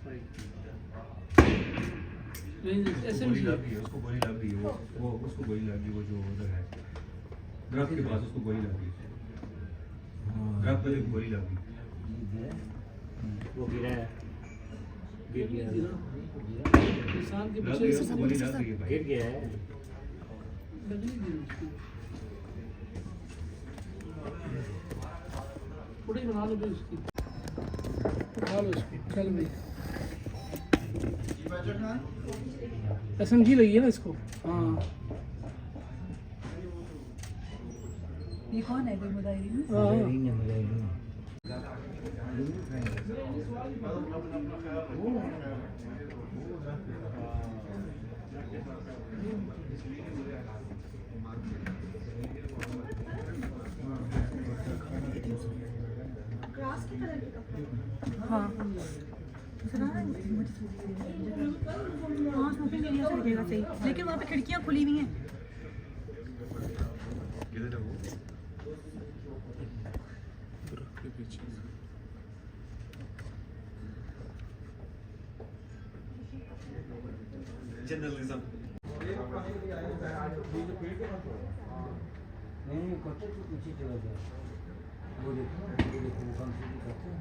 गोली लग गई है, उसको गोली लग गई है, वो उसको गोली लग गई, वो जो उधर है दरख्त के पास उसको गोली लग गई, दरख्त पे गोली लग गई, वो गिरा है, गिर गया इंसान के लग पीछे गई, उसको गोली लग गई है भाई। गिर गया है। लगनी थी उसको। पूरी बना लो भी उसकी, उठा लो इसको, चल भाई। SMG लगी है ना इसको। हाँ ये कौन है, कोई मुजाहिरीन? मुजाहिरीन है, मुजाहिरीन। हाँ हाँ, स्मोकिंग एरिया से दिखेगा सही, लेकिन वहाँ पे खिड़कियाँ खुली हुई हैं। किधर है वो? जर्नलिज्म नहीं कच्चे तो पीछे चला गया, वो देखो वो काम से करते हैं।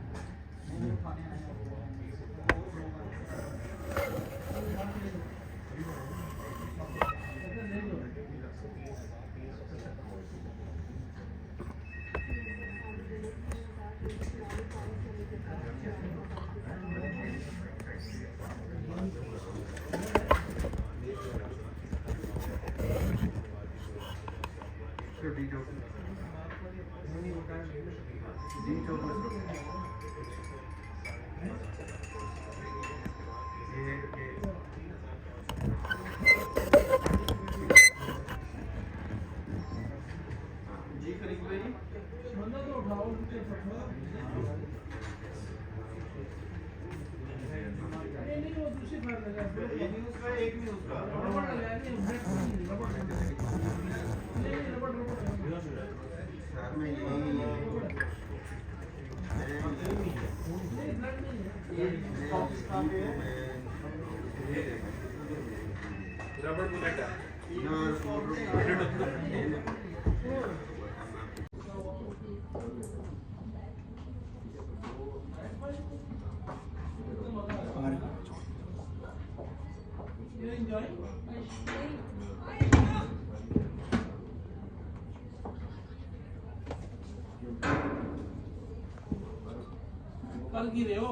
कल की रहे हो।